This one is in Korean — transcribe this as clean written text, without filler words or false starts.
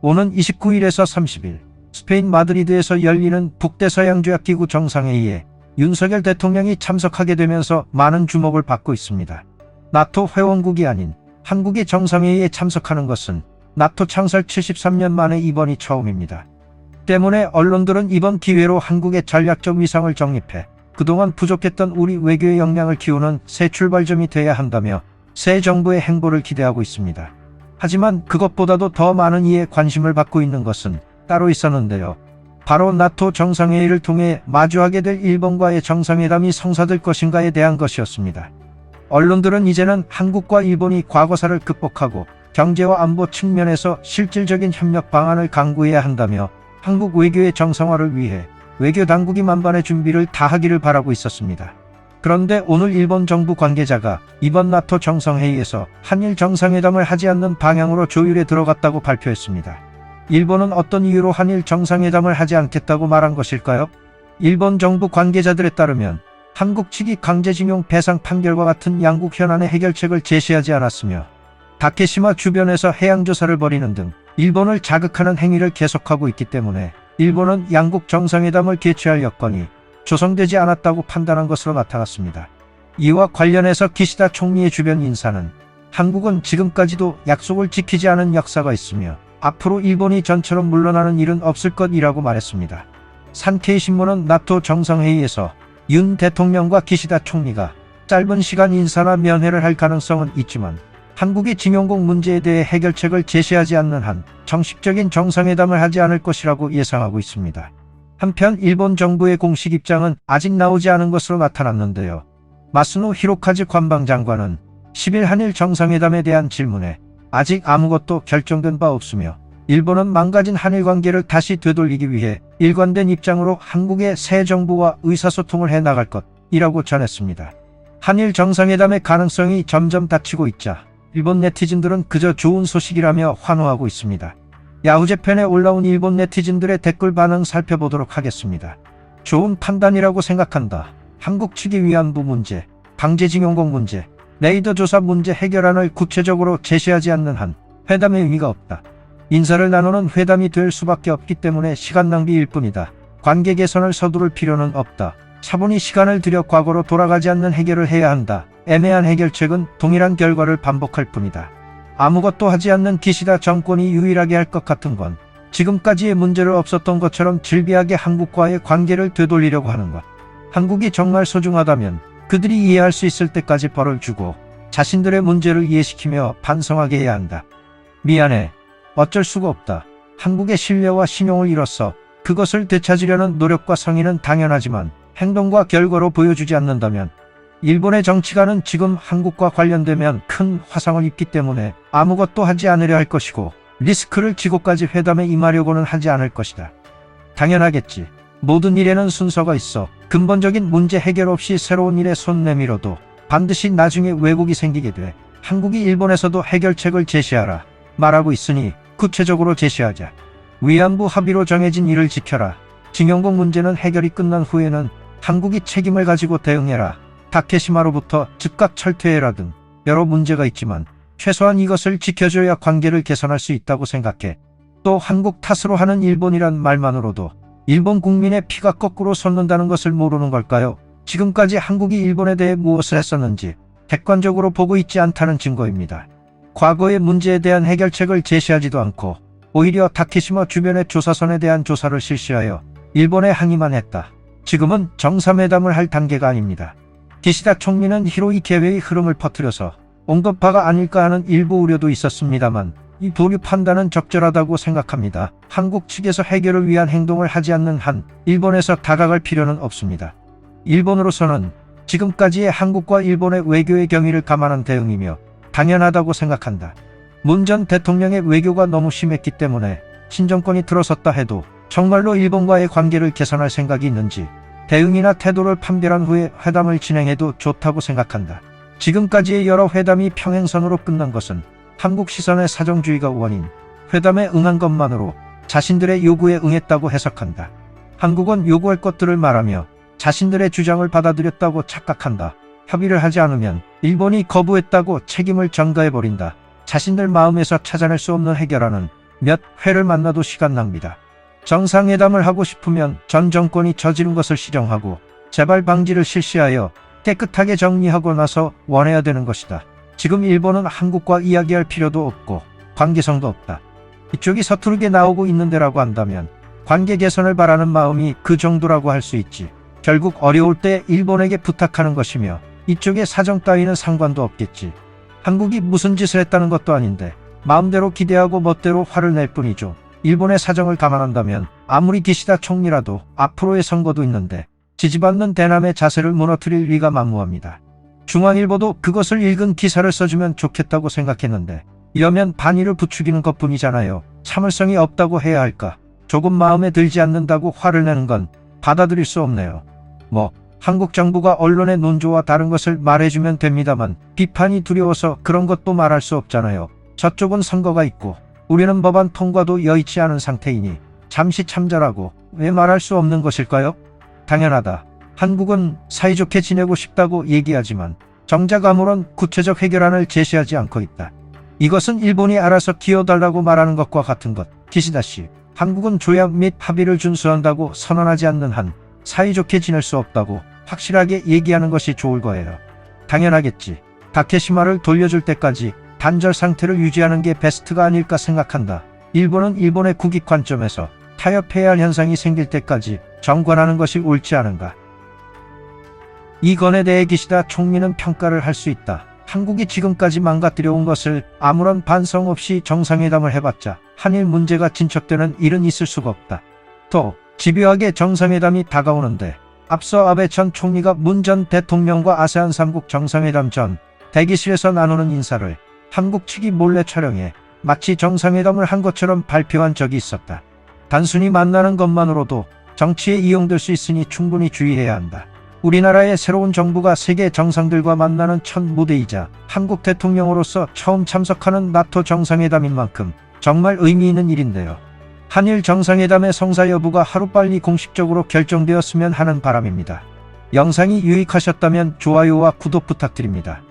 오는 29일에서 30일 스페인 마드리드에서 열리는 북대서양조약기구 정상회의에 윤석열 대통령이 참석하게 되면서 많은 주목을 받고 있습니다. 나토 회원국이 아닌 한국이 정상회의에 참석하는 것은 나토 창설 73년 만에 이번이 처음입니다. 때문에 언론들은 이번 기회로 한국의 전략적 위상을 정립해 그동안 부족했던 우리 외교의 역량을 키우는 새 출발점이 돼야 한다며 새 정부의 행보를 기대하고 있습니다. 하지만 그것보다도 더 많은 이에 관심을 받고 있는 것은 따로 있었는데요. 바로 나토 정상회의를 통해 마주하게 될 일본과의 정상회담이 성사될 것인가에 대한 것이었습니다. 언론들은 이제는 한국과 일본이 과거사를 극복하고 경제와 안보 측면에서 실질적인 협력 방안을 강구해야 한다며 한국 외교의 정상화를 위해 외교 당국이 만반의 준비를 다하기를 바라고 있었습니다. 그런데 오늘 일본 정부 관계자가 이번 나토 정상회의에서 한일 정상회담을 하지 않는 방향으로 조율에 들어갔다고 발표했습니다. 일본은 어떤 이유로 한일 정상회담을 하지 않겠다고 말한 것일까요? 일본 정부 관계자들에 따르면 한국 측이 강제징용 배상 판결과 같은 양국 현안의 해결책을 제시하지 않았으며 다케시마 주변에서 해양조사를 벌이는 등 일본을 자극하는 행위를 계속하고 있기 때문에 일본은 양국 정상회담을 개최할 여건이 조성되지 않았다고 판단한 것으로 나타났습니다. 이와 관련해서 기시다 총리의 주변 인사는 한국은 지금까지도 약속을 지키지 않은 역사가 있으며 앞으로 일본이 전처럼 물러나는 일은 없을 것이라고 말했습니다. 산케이신문은 나토 정상회의에서 윤 대통령과 기시다 총리가 짧은 시간 인사나 면회를 할 가능성은 있지만 한국이 징용공 문제에 대해 해결책을 제시하지 않는 한 정식적인 정상회담을 하지 않을 것이라고 예상하고 있습니다. 한편 일본 정부의 공식 입장은 아직 나오지 않은 것으로 나타났는데요. 마스노 히로카즈 관방장관은 10일 한일 정상회담에 대한 질문에 아직 아무것도 결정된 바 없으며 일본은 망가진 한일 관계를 다시 되돌리기 위해 일관된 입장으로 한국의 새 정부와 의사소통을 해나갈 것이라고 전했습니다. 한일 정상회담의 가능성이 점점 닫히고 있자 일본 네티즌들은 그저 좋은 소식이라며 환호하고 있습니다. 야후재팬에 올라온 일본 네티즌들의 댓글 반응 살펴보도록 하겠습니다. 좋은 판단이라고 생각한다. 한국 측이 위안부 문제, 강제징용공 문제, 레이더 조사 문제 해결안을 구체적으로 제시하지 않는 한 회담의 의미가 없다. 인사를 나누는 회담이 될 수밖에 없기 때문에 시간 낭비일 뿐이다. 관계 개선을 서두를 필요는 없다. 차분히 시간을 들여 과거로 돌아가지 않는 해결을 해야 한다. 애매한 해결책은 동일한 결과를 반복할 뿐이다. 아무것도 하지 않는 기시다 정권이 유일하게 할 것 같은 건 지금까지의 문제를 없었던 것처럼 질비하게 한국과의 관계를 되돌리려고 하는 것. 한국이 정말 소중하다면 그들이 이해할 수 있을 때까지 벌을 주고 자신들의 문제를 이해시키며 반성하게 해야 한다. 미안해. 어쩔 수가 없다. 한국의 신뢰와 신용을 잃었어. 그것을 되찾으려는 노력과 성의는 당연하지만 행동과 결과로 보여주지 않는다면 일본의 정치가는 지금 한국과 관련되면 큰 화상을 입기 때문에 아무것도 하지 않으려 할 것이고 리스크를 지고까지 회담에 임하려고는 하지 않을 것이다. 당연하겠지. 모든 일에는 순서가 있어. 근본적인 문제 해결 없이 새로운 일에 손 내밀어도 반드시 나중에 왜곡이 생기게 돼. 한국이 일본에서도 해결책을 제시하라 말하고 있으니 구체적으로 제시하자. 위안부 합의로 정해진 일을 지켜라. 징용공 문제는 해결이 끝난 후에는 한국이 책임을 가지고 대응해라. 다케시마로부터 즉각 철퇴해라 등 여러 문제가 있지만 최소한 이것을 지켜줘야 관계를 개선할 수 있다고 생각해. 또 한국 탓으로 하는 일본이란 말만으로도 일본 국민의 피가 거꾸로 솟는다는 것을 모르는 걸까요? 지금까지 한국이 일본에 대해 무엇을 했었는지 객관적으로 보고 있지 않다는 증거입니다. 과거의 문제에 대한 해결책을 제시하지도 않고 오히려 다케시마 주변의 조사선에 대한 조사를 실시하여 일본에 항의만 했다. 지금은 정상회담을 할 단계가 아닙니다. 기시다 총리는 히로이 개회의 흐름을 퍼뜨려서 온건파가 아닐까 하는 일부 우려도 있었습니다만 이 보류 판단은 적절하다고 생각합니다. 한국 측에서 해결을 위한 행동을 하지 않는 한 일본에서 다가갈 필요는 없습니다. 일본으로서는 지금까지의 한국과 일본의 외교의 경위를 감안한 대응이며 당연하다고 생각한다. 문 전 대통령의 외교가 너무 심했기 때문에 신정권이 들어섰다 해도 정말로 일본과의 관계를 개선할 생각이 있는지 대응이나 태도를 판별한 후에 회담을 진행해도 좋다고 생각한다. 지금까지의 여러 회담이 평행선으로 끝난 것은 한국 시선의 사정주의가 원인, 회담에 응한 것만으로 자신들의 요구에 응했다고 해석한다. 한국은 요구할 것들을 말하며 자신들의 주장을 받아들였다고 착각한다. 협의를 하지 않으면 일본이 거부했다고 책임을 전가해버린다. 자신들 마음에서 찾아낼 수 없는 해결안은 몇 회를 만나도 시간 낭비다. 정상회담을 하고 싶으면 전 정권이 저지른 것을 시정하고 재발 방지를 실시하여 깨끗하게 정리하고 나서 원해야 되는 것이다. 지금 일본은 한국과 이야기할 필요도 없고 관계성도 없다. 이쪽이 서투르게 나오고 있는데라고 한다면 관계 개선을 바라는 마음이 그 정도라고 할 수 있지. 결국 어려울 때 일본에게 부탁하는 것이며 이쪽의 사정 따위는 상관도 없겠지. 한국이 무슨 짓을 했다는 것도 아닌데 마음대로 기대하고 멋대로 화를 낼 뿐이죠. 일본의 사정을 감안한다면 아무리 기시다 총리라도 앞으로의 선거도 있는데 지지받는 대남의 자세를 무너뜨릴 리가 만무합니다. 중앙일보도 그것을 읽은 기사를 써주면 좋겠다고 생각했는데 이러면 반의를 부추기는 것뿐이잖아요. 참을성이 없다고 해야 할까? 조금 마음에 들지 않는다고 화를 내는 건 받아들일 수 없네요. 한국 정부가 언론의 논조와 다른 것을 말해주면 됩니다만 비판이 두려워서 그런 것도 말할 수 없잖아요. 저쪽은 선거가 있고 우리는 법안 통과도 여의치 않은 상태이니 잠시 참자라고 왜 말할 수 없는 것일까요? 당연하다. 한국은 사이좋게 지내고 싶다고 얘기하지만 정작 아무런 구체적 해결안을 제시하지 않고 있다. 이것은 일본이 알아서 기어달라고 말하는 것과 같은 것. 기시다 씨, 한국은 조약 및 합의를 준수한다고 선언하지 않는 한 사이좋게 지낼 수 없다고 확실하게 얘기하는 것이 좋을 거예요. 당연하겠지. 다케시마를 돌려줄 때까지 단절 상태를 유지하는 게 베스트가 아닐까 생각한다. 일본은 일본의 국익 관점에서 타협해야 할 현상이 생길 때까지 정관하는 것이 옳지 않은가. 이 건에 대해 기시다 총리는 평가를 할 수 있다. 한국이 지금까지 망가뜨려 온 것을 아무런 반성 없이 정상회담을 해봤자 한일 문제가 진척되는 일은 있을 수가 없다. 또 집요하게 정상회담이 다가오는데 앞서 아베 전 총리가 문 전 대통령과 아세안 3국 정상회담 전 대기실에서 나누는 인사를 한국 측이 몰래 촬영해 마치 정상회담을 한 것처럼 발표한 적이 있었다. 단순히 만나는 것만으로도 정치에 이용될 수 있으니 충분히 주의해야 한다. 우리나라의 새로운 정부가 세계 정상들과 만나는 첫 무대이자 한국 대통령으로서 처음 참석하는 나토 정상회담인 만큼 정말 의미 있는 일인데요. 한일 정상회담의 성사 여부가 하루빨리 공식적으로 결정되었으면 하는 바람입니다. 영상이 유익하셨다면 좋아요와 구독 부탁드립니다.